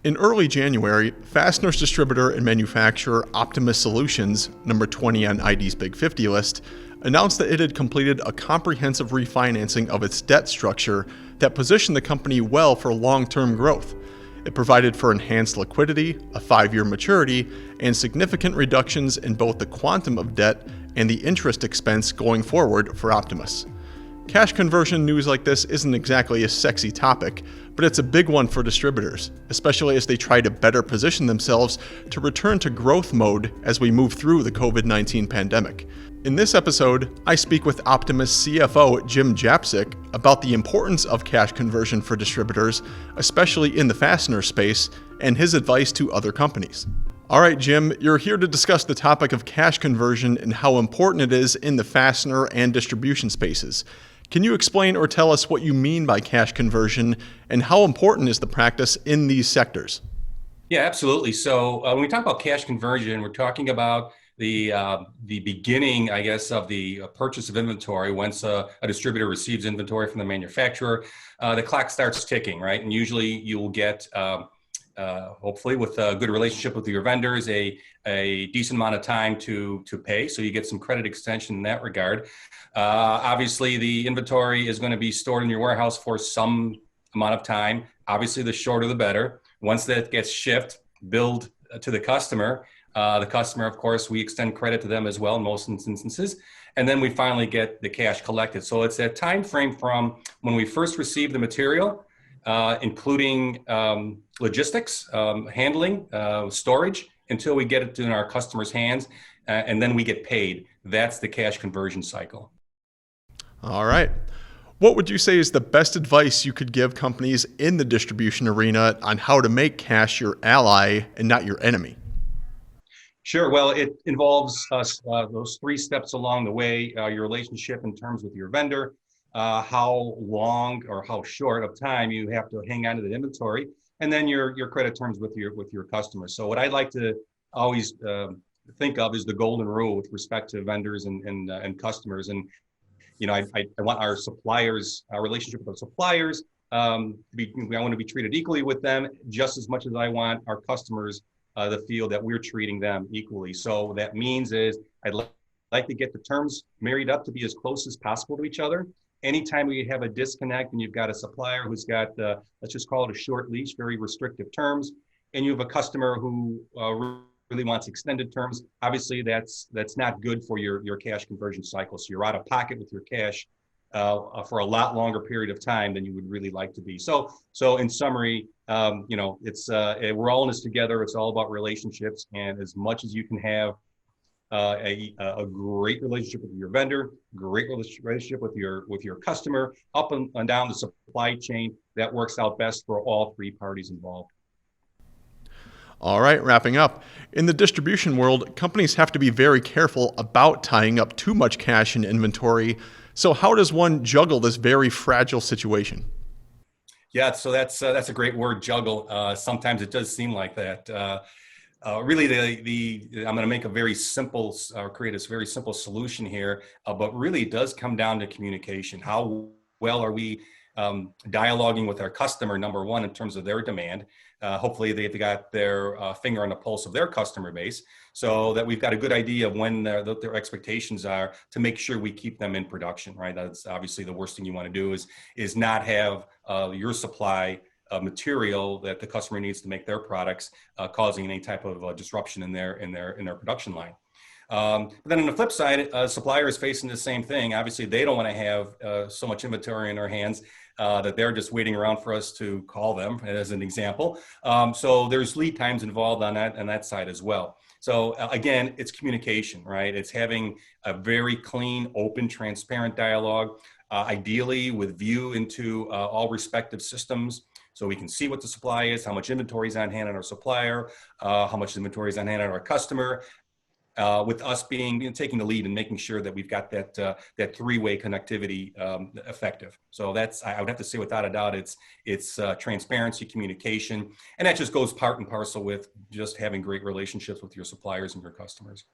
In early January, fasteners distributor and manufacturer Optimas Solutions, number 20 on ID's Big 50 list, announced that it had completed a comprehensive refinancing of its debt structure that positioned the company well for long-term growth. It provided for enhanced liquidity, a 5-year maturity, and significant reductions in both the quantum of debt and the interest expense going forward for Optimas. Cash conversion news like this isn't exactly a sexy topic, but it's a big one for distributors, especially as they try to better position themselves to return to growth mode as we move through the COVID-19 pandemic. In this episode, I speak with Optimas CFO Jim Japczyk about the importance of cash conversion for distributors, especially in the fastener space, and his advice to other companies. All right, Jim, you're here to discuss the topic of cash conversion and how important it is in the fastener and distribution spaces. Can you explain or tell us what you mean by cash conversion and how important is the practice in these sectors? Yeah, absolutely. So when we talk about cash conversion, we're talking about the beginning, I guess, of the purchase of inventory. Once a distributor receives inventory from the manufacturer, the clock starts ticking, right? And usually you will get, hopefully with a good relationship with your vendors, a decent amount of time to pay. So you get some credit extension in that regard. Obviously, the inventory is going to be stored in your warehouse for some amount of time. Obviously, the shorter the better. Once that gets shipped, billed to the customer, of course, we extend credit to them as well in most instances. And then we finally get the cash collected. So it's that time frame from when we first receive the material, including logistics, handling, storage, until we get it in our customers' hands, and then we get paid. That's the cash conversion cycle. All right. What would you say is the best advice you could give companies in the distribution arena on how to make cash your ally and not your enemy? Sure. Well, it involves those 3 steps along the way, your relationship in terms with your vendor, how long or how short of time you have to hang on to the inventory, and then your credit terms with your customers. So what I'd like to always think of is the golden rule with respect to vendors and customers. And I want our suppliers, our relationship with our suppliers, I want to be treated equally with them just as much as I want our customers to feel that we're treating them equally. So what that means is I'd like to get the terms married up to be as close as possible to each other. Anytime we have a disconnect and you've got a supplier who's got, let's just call it a short leash, very restrictive terms, and you have a customer who really wants extended terms, obviously that's not good for your cash conversion cycle. So you're out of pocket with your cash for a lot longer period of time than you would really like to be. So in summary, it's we're all in this together. It's all about relationships, and as much as you can have a great relationship with your vendor, great relationship with your customer, up and down the supply chain, that works out best for all 3 parties involved. All right, wrapping up. In the distribution world, companies have to be very careful about tying up too much cash in inventory. So how does one juggle this very fragile situation? Yeah, so that's a great word, juggle. Sometimes it does seem like that. Really, I'm going to make a very simple, create a very simple solution here, but really it does come down to communication. How well are we dialoguing with our customer, number one, in terms of their demand? Hopefully they've got their finger on the pulse of their customer base, so that we've got a good idea of when their expectations are, to make sure we keep them in production, right? That's obviously the worst thing you want to do is not have your supply material that the customer needs to make their products causing any type of disruption in their production line. But then on the flip side, a supplier is facing the same thing. Obviously, they don't want to have so much inventory in their hands that they're just waiting around for us to call them, as an example. So there's lead times involved on that side as well. So again, it's communication, right? It's having a very clean, open, transparent dialogue, ideally with view into all respective systems. So we can see what the supply is, how much inventory is on hand on our supplier, how much inventory is on hand on our customer, with us taking the lead and making sure that we've got that 3-way connectivity effective. So I would have to say without a doubt, it's transparency, communication, and that just goes part and parcel with just having great relationships with your suppliers and your customers.